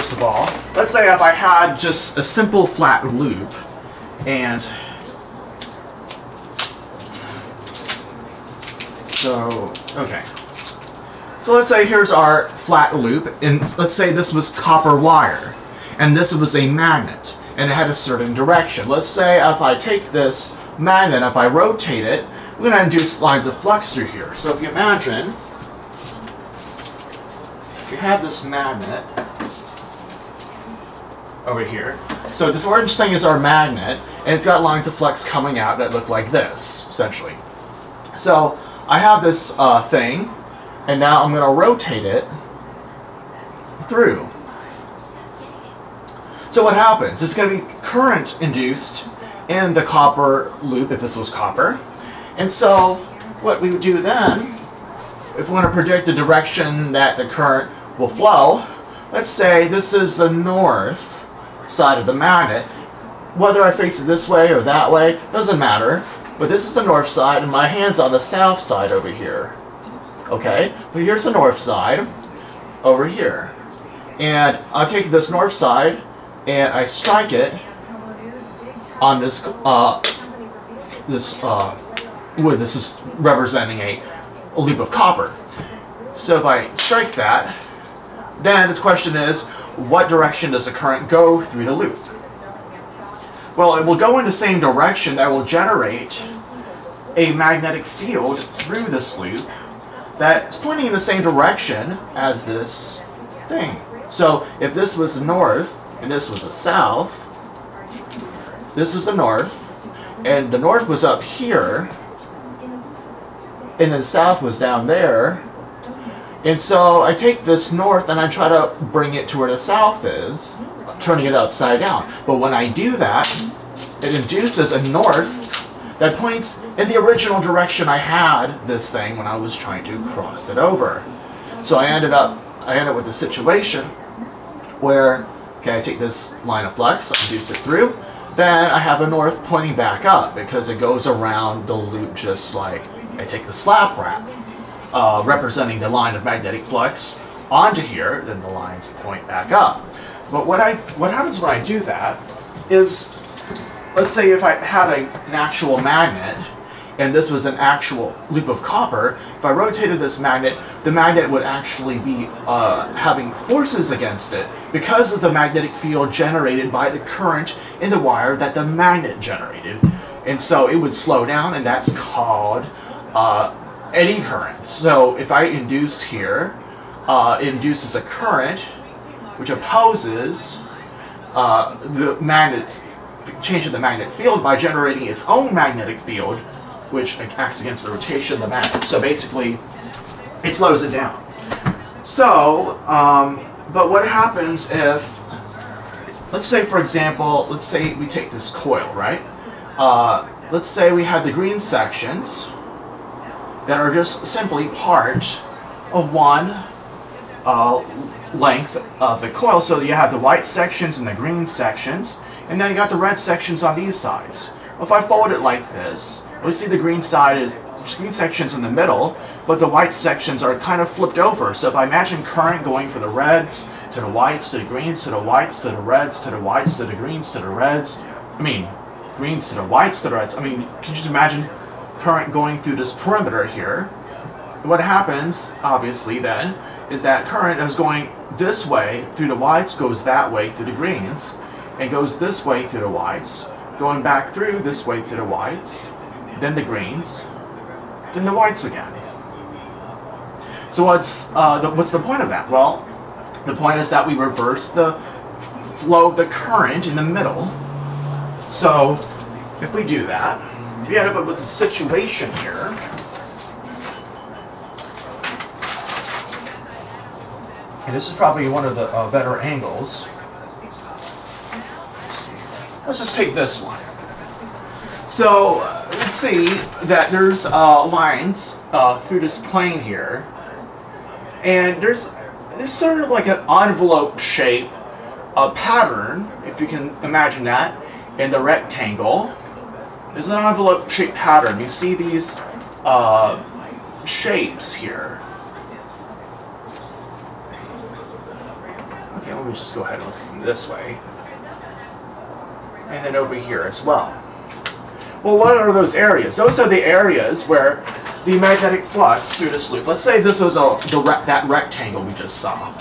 first of all, let's say if I had just a simple flat loop, and so, okay. So let's say here's our flat loop, and let's say this was copper wire, and this was a magnet, and it had a certain direction. Let's say if I take this magnet, if I rotate it, we're going to induce lines of flux through here. So if you imagine, you have this magnet over here. So this orange thing is our magnet, and it's got lines of flux coming out that look like this, essentially. So I have this thing, and now I'm going to rotate it through. So what happens? There's going to be current induced in the copper loop, if this was copper. And so what we would do then, if we want to predict the direction that the current will flow, let's say this is the north side of the magnet. Whether I face it this way or that way, doesn't matter. But this is the north side, and my hand's on the south side over here. Okay, but here's the north side over here. And I'll take this north side, and I strike it on this wood. This is representing a loop of copper. So if I strike that, then the question is, what direction does the current go through the loop? Well, it will go in the same direction that will generate a magnetic field through this loop that's pointing in the same direction as this thing. So if this was the north and this was the south, this was the north, and the north was up here, and then the south was down there. And so I take this north and I try to bring it to where the south is, turning it upside down. But when I do that, it induces a north that points in the original direction I had this thing when I was trying to cross it over. So I ended up with a situation where, okay, I take this line of flux, I induce it through, then I have a north pointing back up because it goes around the loop just like I take the slap wrap, representing the line of magnetic flux onto here, then the lines point back up. But what happens when I do that is, let's say if I had an actual magnet, and this was an actual loop of copper, if I rotated this magnet, the magnet would actually be having forces against it because of the magnetic field generated by the current in the wire that the magnet generated. And so it would slow down, and that's called eddy current. So if I induce here, it induces a current which opposes the magnet's change in the magnetic field by generating its own magnetic field, which acts against the rotation of the magnet. So basically, it slows it down. So, but what happens if, let's say for example, let's say we take this coil, right? Let's say we had the green sections that are just simply part of one length of the coil. So you have the white sections and the green sections, and then you got the red sections on these sides. If I fold it like this, we see the green sections in the middle, but the white sections are kind of flipped over. So if I imagine current going from the reds to the whites to the greens to the whites to the reds to the whites to the greens to the reds, greens to the whites to the reds. Could you just imagine current going through this perimeter here? What happens, obviously, then, is that current is going this way through the whites, goes that way through the greens, and goes this way through the whites, going back through this way through the whites, then the greens, then the whites again. So what's the point of that? Well, the point is that we reverse the flow of the current in the middle. So if we do that, we end up with a situation here and this is probably one of the better angles. Let's just take this one. So let's see that there's lines through this plane here, and there's sort of like an envelope shape pattern, if you can imagine that, in the rectangle. There's an envelope shape pattern. You see these shapes here. Okay, let let me just go ahead and look this way. And then over here as well. Well, what are those areas? Those are the areas where the magnetic flux through this loop. Let's say this was that rectangle we just saw.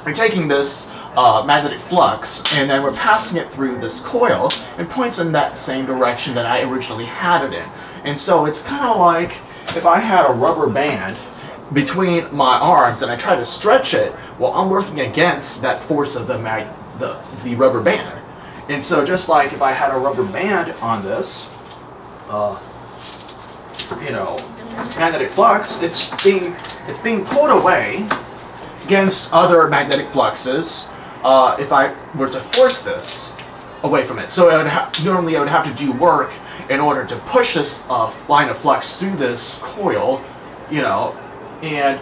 We're taking this magnetic flux and then we're passing it through this coil and points in that same direction that I originally had it in. And so it's kind of like if I had a rubber band between my arms and I try to stretch it, well, I'm working against that force of the rubber band. And so just like if I had a rubber band on this, you know, magnetic flux, it's being pulled away against other magnetic fluxes if I were to force this away from it. So normally I would have to do work in order to push this line of flux through this coil, you know, and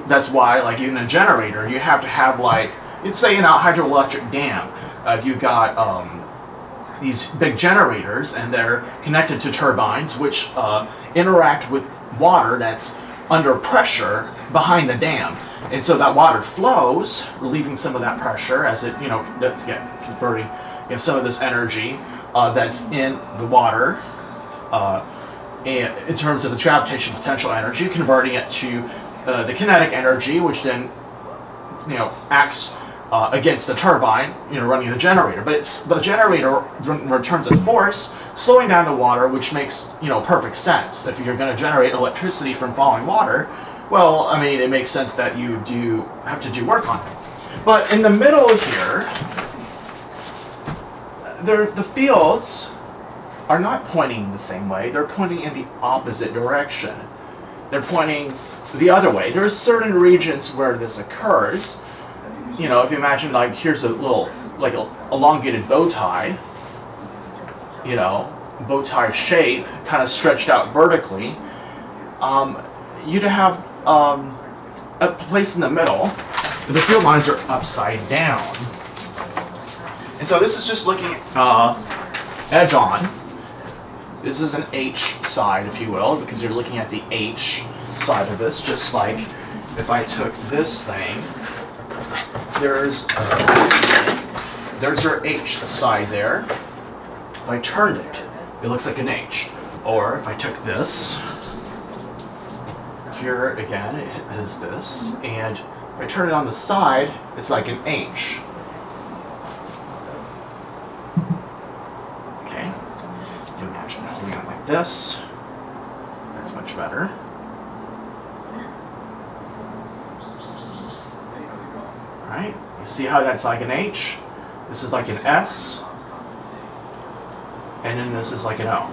that's why, like, even a generator, you have to have, like, let's say in a hydroelectric dam, if you've got these big generators and they're connected to turbines which interact with water that's under pressure behind the dam, and so that water flows, relieving some of that pressure as it, you know, converting, you know, some of this energy that's in the water, and in terms of its gravitational potential energy, converting it to the kinetic energy, which then, you know, acts against the turbine, you know, running the generator. But it's the generator returns a force, slowing down the water, which makes, you know, perfect sense. If you're going to generate electricity from falling water, well, I mean, it makes sense that you have to do work on it. But in the middle here, the fields are not pointing the same way. They're pointing in the opposite direction. They're pointing the other way. There's certain regions where this occurs. You know, if you imagine, like, here's a little, like, a elongated bow tie, you know, bow tie shape, kind of stretched out vertically, you'd have a place in the middle. The field lines are upside down. And so this is just looking edge on. This is an H side, if you will, because you're looking at the H side of this, just like if I took this thing, there's your H side there. If I turned it, it looks like an H. Or if I took this, here again it is this, and if I turn it on the side, it's like an H. Okay, you can imagine holding it like this. That's much better. Right? You see how that's like an H? This is like an S. And then this is like an O.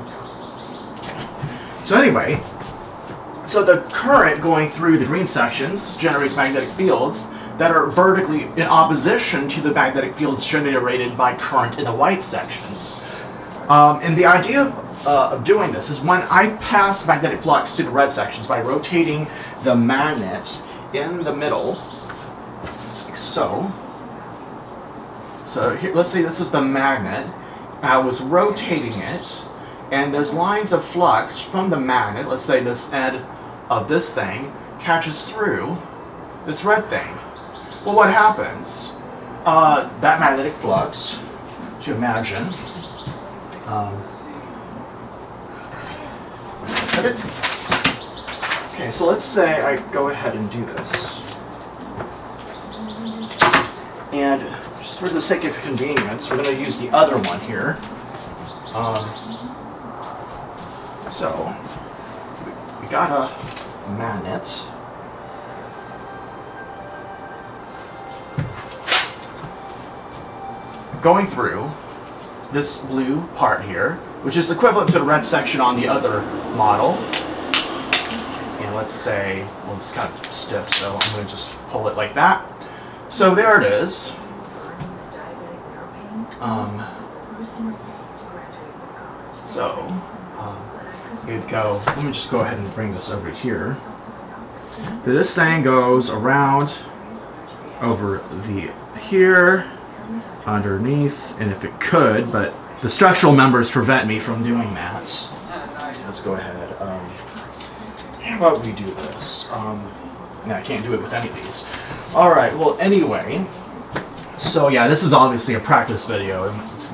So anyway, so the current going through the green sections generates magnetic fields that are vertically in opposition to the magnetic fields generated by current in the white sections. And the idea of doing this is when I pass magnetic flux to the red sections by rotating the magnet in the middle, like so. So here, let's say this is the magnet. I was rotating it, and there's lines of flux from the magnet. Let's say this end of this thing catches through this red thing. Well, what happens? That magnetic flux, to imagine, okay, so let's say I go ahead and do this. And just for the sake of convenience, we're going to use the other one here. So, we got a magnet. Going through this blue part here, which is equivalent to the red section on the other model. And let's say, well, it's kind of stiff, so I'm going to just pull it like that. So there it is. You'd go, let me just go ahead and bring this over here. This thing goes around over the here, underneath, and if it could, but the structural members prevent me from doing that. Let's go ahead. How about we do this? Yeah, I can't do it with any of these. Alright, well, anyway, so yeah, this is obviously a practice video. It's